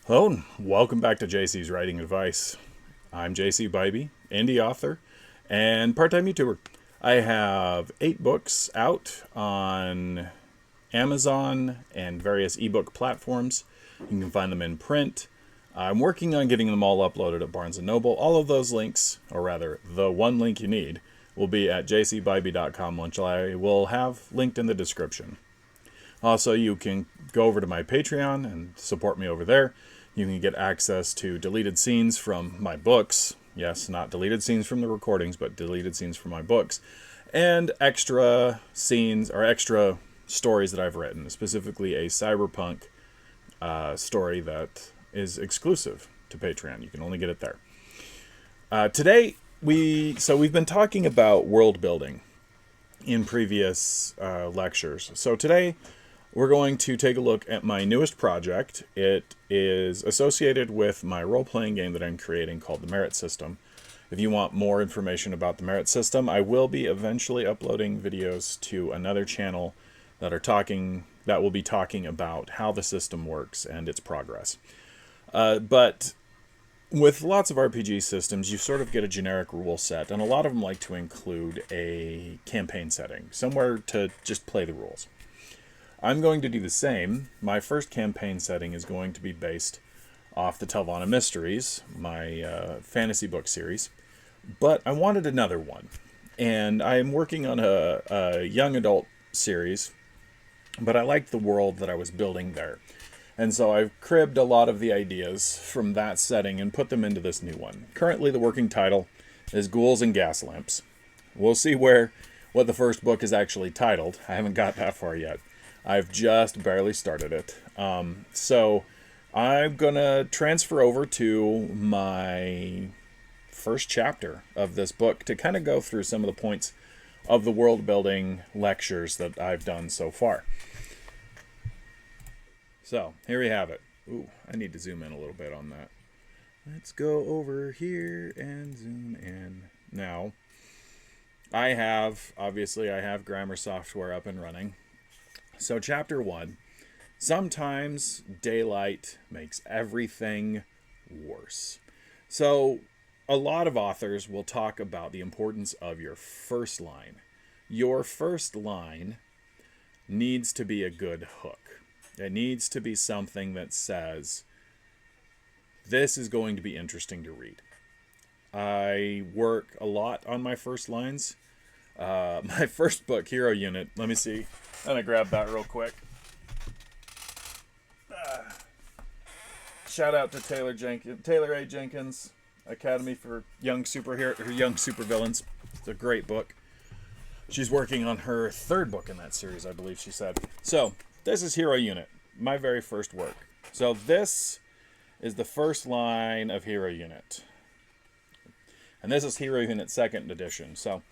Hello, and welcome back to JC's Writing Advice. I'm JC Bybee, indie author and part-time YouTuber. I have 8 books out on Amazon and various ebook platforms. You can find them in print. I'm working on getting them all uploaded at Barnes & Noble. All of those links, or rather, the one link you need, will be at jcbybee.com, which I will have linked in the description. Also, you can go over to my Patreon and support me over there. You can get access to deleted scenes from my books. Yes, not deleted scenes from the recordings, but deleted scenes from my books. And extra scenes or extra stories that I've written, specifically a cyberpunk story that is exclusive to Patreon. You can only get it there. Today, we've been talking about world building in previous lectures. So today, we're going to take a look at my newest project. It is associated with my role-playing game that I'm creating called the Merit System. If you want more information about the Merit System, I will be eventually uploading videos to another channel that will be talking about how the system works and its progress. But with lots of RPG systems, you sort of get a generic rule set, and a lot of them like to include a campaign setting, somewhere to just play the rules. I'm going to do the same. My first campaign setting is going to be based off the Telvanna Mysteries, my fantasy book series. But I wanted another one. And I'm working on a young adult series, but I liked the world that I was building there. And so I've cribbed a lot of the ideas from that setting and put them into this new one. Currently, the working title is Ghouls and Gas Lamps. We'll see what the first book is actually titled. I haven't got that far yet. I've just barely started it. So I'm going to transfer over to my first chapter of this book to kind of go through some of the points of the world building lectures that I've done so far. So here we have it. Ooh, I need to zoom in a little bit on that. Let's go over here and zoom in. Now, I have grammar software up and running. So chapter 1, sometimes daylight makes everything worse. So a lot of authors will talk about the importance of your first line. Your first line needs to be a good hook. It needs to be something that says, this is going to be interesting to read. I work a lot on my first lines. My first book, Hero Unit, let me see. I'm going to grab that real quick. Shout out to Taylor A. Jenkins, Academy for Young Supervillains. It's a great book. She's working on her 3rd book in that series, I believe she said. So, this is Hero Unit, my very first work. So, this is the first line of Hero Unit. And this is Hero Unit 2nd edition. So,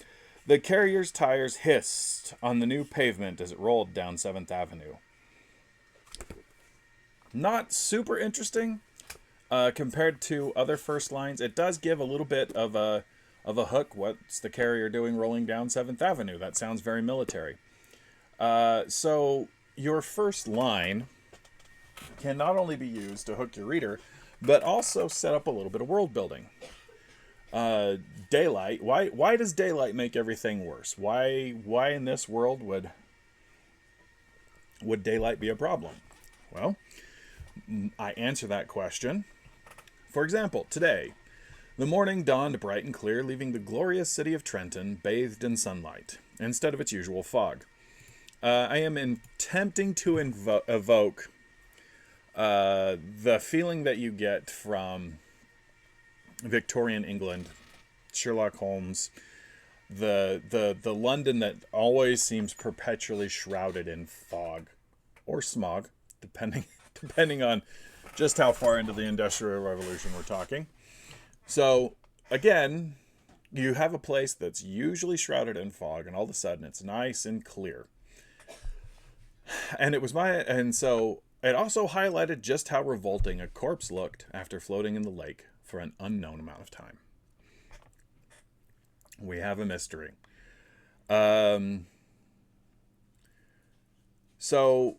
the carrier's tires hissed on the new pavement as it rolled down 7th Avenue. Not super interesting compared to other first lines. It does give a little bit of a hook. What's the carrier doing rolling down 7th Avenue? That sounds very military. So your first line can not only be used to hook your reader, but also set up a little bit of world building. Daylight. Why does daylight make everything worse? Why in this world would daylight be a problem? Well, I answer that question. For example, today, the morning dawned bright and clear, leaving the glorious city of Trenton bathed in sunlight instead of its usual fog. I am attempting to evoke the feeling that you get from Victorian England, Sherlock Holmes, the London that always seems perpetually shrouded in fog or smog, depending on just how far into the Industrial Revolution we're talking. So again, you have a place that's usually shrouded in fog, and all of a sudden it's nice and clear. And so it also highlighted just how revolting a corpse looked after floating in the lake for an unknown amount of time. We have a mystery. So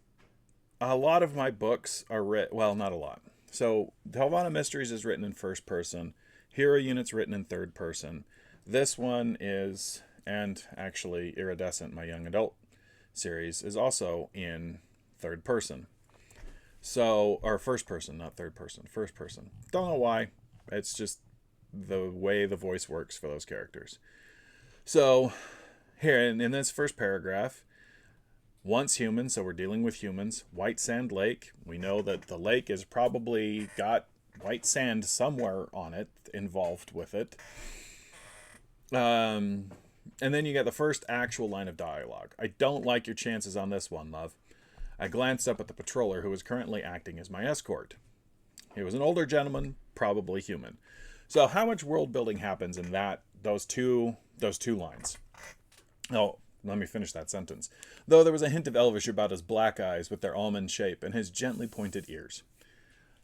a lot of my books are not a lot. So Helvana Mysteries is written in first person. Hero Unit's written in third person. This one is, and actually Iridescent, my young adult series, is also in third person. So, or first person, not third person, first person. Don't know why. It's just the way the voice works for those characters. So, here in this first paragraph, once human, so we're dealing with humans, White Sand Lake. We know that the lake has probably got white sand somewhere on it, involved with it. And then you get the first actual line of dialogue. I don't like your chances on this one, love. I glanced up at the patroller who was currently acting as my escort. He was an older gentleman, probably human. So how much world building happens in those two lines? Oh, let me finish that sentence. Though there was a hint of Elvish about his black eyes with their almond shape and his gently pointed ears.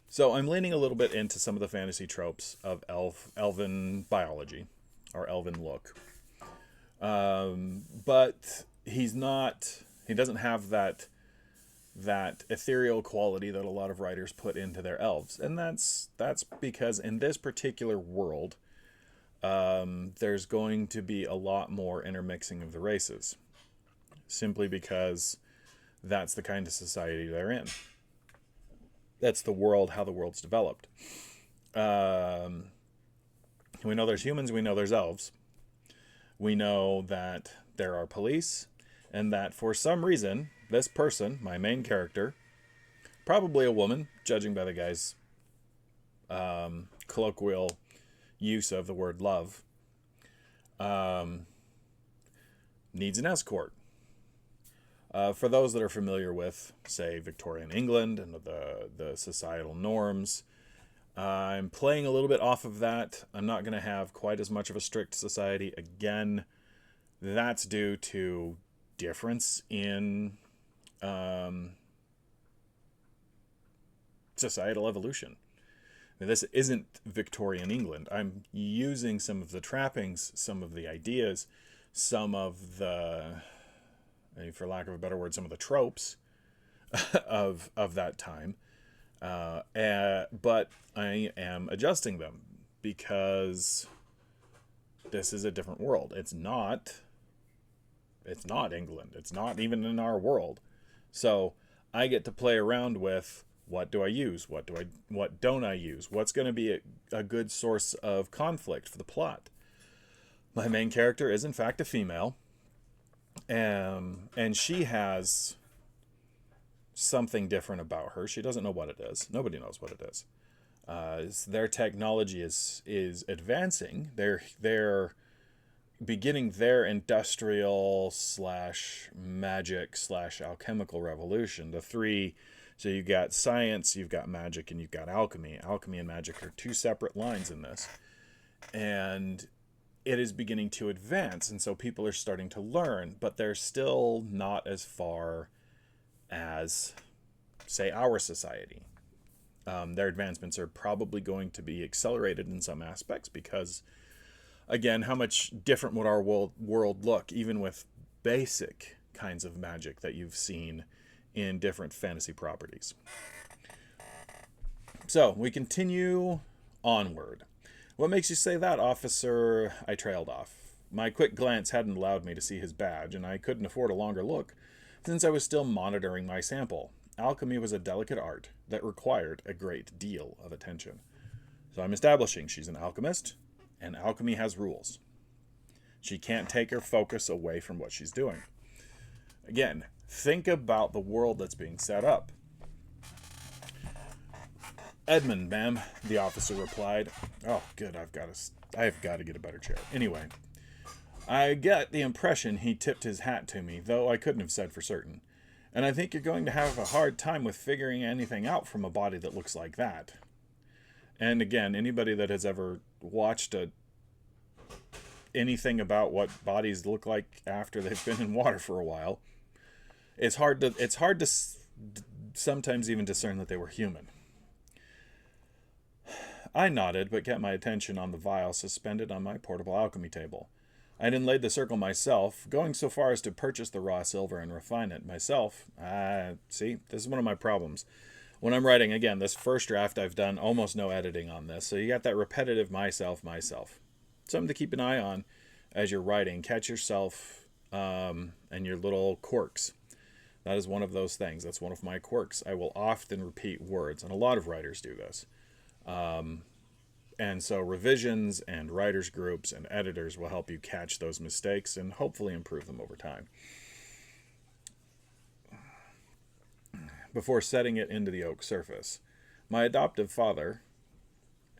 So I'm leaning a little bit into some of the fantasy tropes of elven biology, or elven look. But he's not. He doesn't have that ethereal quality that a lot of writers put into their elves, and that's because in this particular world, there's going to be a lot more intermixing of the races, simply because that's the kind of society they're in. That's the world, how the world's developed. We know there's humans, we know there's elves. We know that there are police, and that for some reason, this person, my main character, probably a woman, judging by the guy's colloquial use of the word love, needs an escort. For those that are familiar with, say, Victorian England and the societal norms, I'm playing a little bit off of that. I'm not going to have quite as much of a strict society. Again, that's due to difference in societal evolution. I mean, this isn't Victorian England. I'm using some of the trappings, some of the ideas, some of the, for lack of a better word, some of the tropes of that time. But I am adjusting them because this is a different world. It's not England. It's not even in our world. So I get to play around with, what do I use? What don't I use? What's going to be a good source of conflict for the plot? My main character is in fact a female, and she has something different about her. She doesn't know what it is. Nobody knows what it is. Their technology is advancing. They're beginning their industrial / magic / alchemical revolution. The three, so you've got science, you've got magic, and you've got alchemy. Alchemy and magic are two separate lines in this. And it is beginning to advance, and so people are starting to learn, but they're still not as far as, say, our society. Their advancements are probably going to be accelerated in some aspects because, again, how much different would our world look, even with basic kinds of magic that you've seen in different fantasy properties. So, we continue onward. What makes you say that, officer? I trailed off. My quick glance hadn't allowed me to see his badge, and I couldn't afford a longer look, since I was still monitoring my sample. Alchemy was a delicate art that required a great deal of attention. So I'm establishing she's an alchemist, and alchemy has rules. She can't take her focus away from what she's doing. Again, think about the world that's being set up. Edmund, ma'am, the officer replied. Oh, good, I've got to get a better chair. Anyway, I get the impression he tipped his hat to me, though I couldn't have said for certain. And I think you're going to have a hard time with figuring anything out from a body that looks like that. And again, anybody that has ever watched anything about what bodies look like after they've been in water for a while, it's hard to sometimes even discern that they were human. I nodded, but kept my attention on the vial suspended on my portable alchemy table. I had inlaid the circle myself, going so far as to purchase the raw silver and refine it myself. See, this is one of my problems. when I'm writing, again, this first draft, I've done almost no editing on this. So you got that repetitive myself. Something to keep an eye on as you're writing. Catch yourself and your little quirks. That is one of those things. That's one of my quirks. I will often repeat words, and a lot of writers do this. And so revisions and writers groups and editors will help you catch those mistakes and hopefully improve them over time. Before setting it into the oak surface, my adoptive father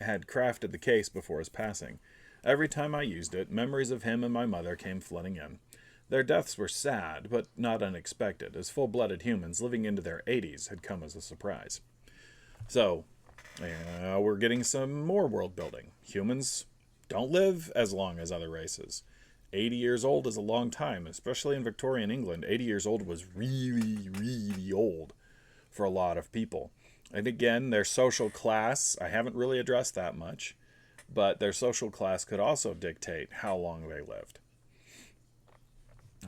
had crafted the case before his passing. Every time I used it, memories of him and my mother came flooding in. Their deaths were sad, but not unexpected, as full-blooded humans living into their 80s had come as a surprise. So, we're getting some more world building. Humans don't live as long as other races. 80 years old is a long time, especially in Victorian England. 80 years old was really, really old for a lot of people. And again, their social class, I haven't really addressed that much, but their social class could also dictate how long they lived.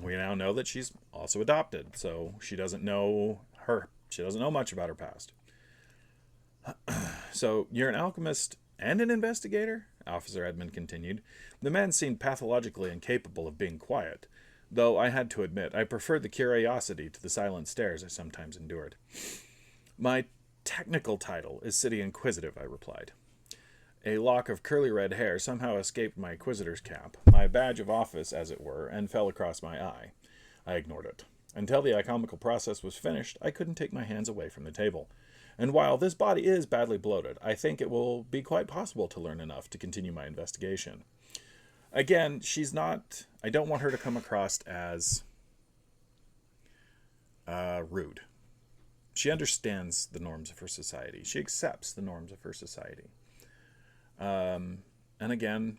We now know that she's also adopted, so she doesn't know much about her past. So, you're an alchemist and an investigator? Officer Edmund continued. The man seemed pathologically incapable of being quiet, though I had to admit I preferred the curiosity to the silent stares I sometimes endured. My technical title is City Inquisitive, I replied. A lock of curly red hair somehow escaped my inquisitor's cap, my badge of office, as it were, and fell across my eye. I ignored it. Until the alchemical process was finished, I couldn't take my hands away from the table. And while this body is badly bloated, I think it will be quite possible to learn enough to continue my investigation. Again, I don't want her to come across as rude. She understands the norms of her society. She accepts the norms of her society. And again,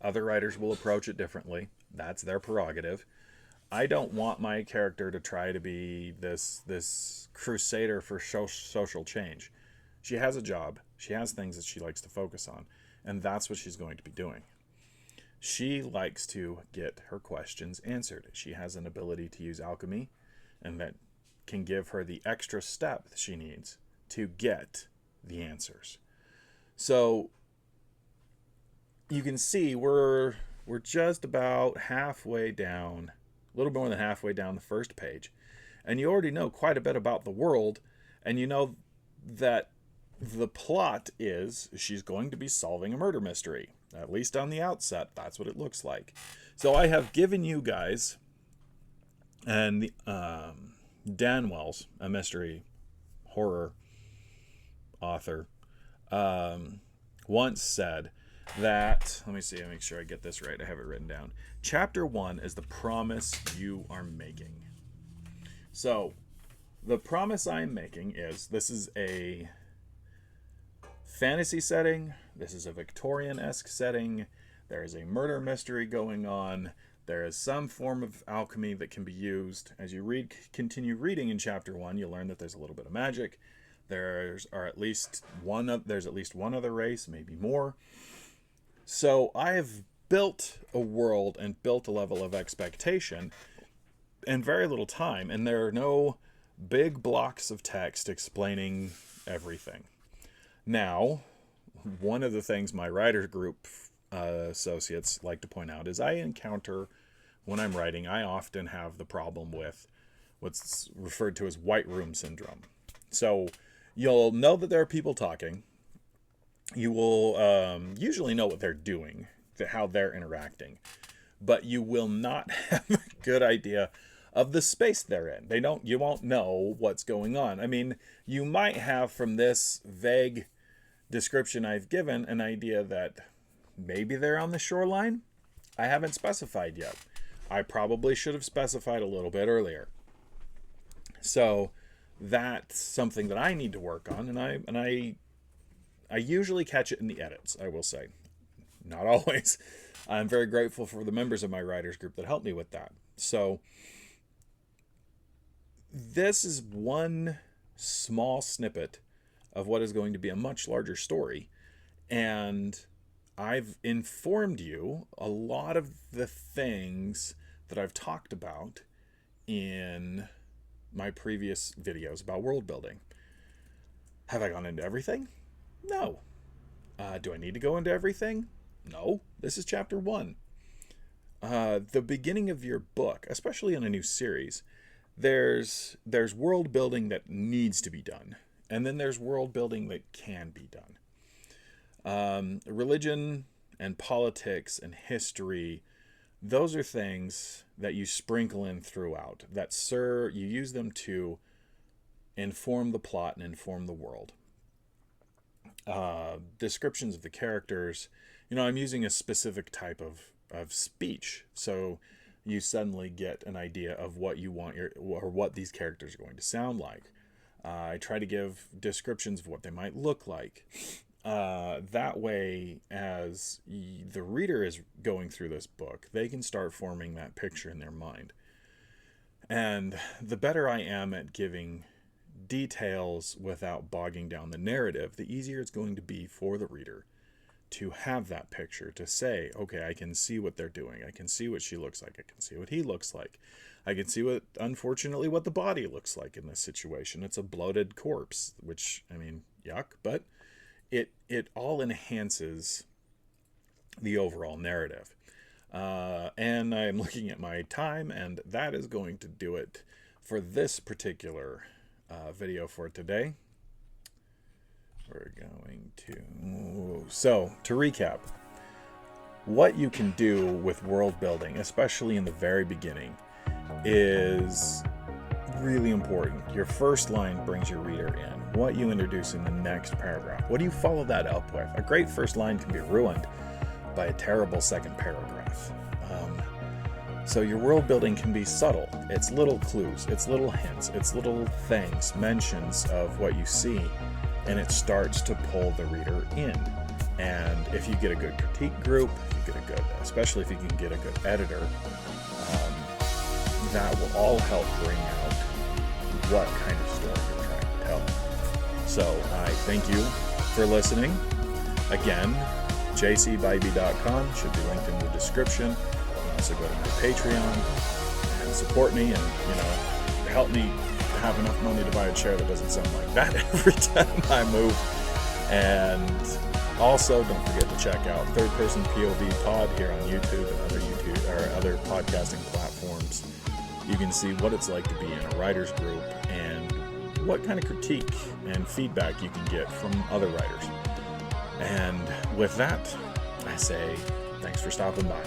other writers will approach it differently. That's their prerogative. I don't want my character to try to be this crusader for social change. She has a job. She has things that she likes to focus on, and that's what she's going to be doing. She likes to get her questions answered. She has an ability to use alchemy, and that can give her the extra step that she needs to get the answers. So you can see we're just about halfway down, a little more than halfway down the first page, and you already know quite a bit about the world, and you know that the plot is she's going to be solving a murder mystery. At least on the outset, that's what it looks like. So I have given you guys, and Dan Wells, a mystery horror author, once said that, let me see, make sure I get this right. I have it written down. Chapter 1 is the promise you are making. So, the promise I'm making is this is a fantasy setting. This is a Victorian-esque setting. There is a murder mystery going on. There is some form of alchemy that can be used. As you continue reading in Chapter 1, you learn that there's a little bit of magic. There's at least one other race, maybe more. So I have built a world and built a level of expectation in very little time, and there are no big blocks of text explaining everything. Now, one of the things my writer group associates like to point out is I encounter, when I'm writing, I often have the problem with what's referred to as white room syndrome. So you'll know that there are people talking. You will usually know what they're doing, how they're interacting, but you will not have a good idea of the space they're in. You won't know what's going on. I mean, you might have, from this vague description I've given, an idea that maybe they're on the shoreline. I haven't specified yet. I probably should have specified a little bit earlier. So that's something that I need to work on, and I usually catch it in the edits, I will say. Not always. I'm very grateful for the members of my writers group that help me with that. So this is one small snippet of what is going to be a much larger story. And I've informed you a lot of the things that I've talked about in my previous videos about world building. Have I gone into everything? No. Do I need to go into everything? No. This is chapter 1. The beginning of your book, especially in a new series, there's world building that needs to be done, and then there's world building that can be done. Religion and politics and history, those are things that you sprinkle in throughout, that you use them to inform the plot and inform the world. Descriptions of the characters, I'm using a specific type of speech, so you suddenly get an idea of what you want or what these characters are going to sound like. I try to give descriptions of what they might look like. That way, as the reader is going through this book, they can start forming that picture in their mind. And the better I am at giving details without bogging down the narrative, the easier it's going to be for the reader to have that picture, to say, okay, I can see what they're doing. I can see what she looks like. I can see what he looks like. I can see unfortunately, what the body looks like in this situation. It's a bloated corpse, which, yuck, but it all enhances the overall narrative. And I'm looking at my time, and that is going to do it for this particular video for today. We're going to... So, to recap, what you can do with world building, especially in the very beginning, is really important. Your first line brings your reader in. What you introduce in the next paragraph. What do you follow that up with? A great first line can be ruined by a terrible second paragraph. So your world building can be subtle. It's little clues, it's little hints, it's little things, mentions of what you see, and it starts to pull the reader in. And if you get a good critique group, especially if you can get a good editor, that will all help bring out what kind of story you're trying to tell. So I thank you for listening. Again, jcbybee.com should be linked in the description. You can also go to my Patreon and support me and, help me have enough money to buy a chair that doesn't sound like that every time I move. And also, don't forget to check out Third Person POV Pod here on YouTube and other podcasting platforms. You can see what it's like to be in a writer's group and what kind of critique and feedback you can get from other writers. And with that, I say thanks for stopping by.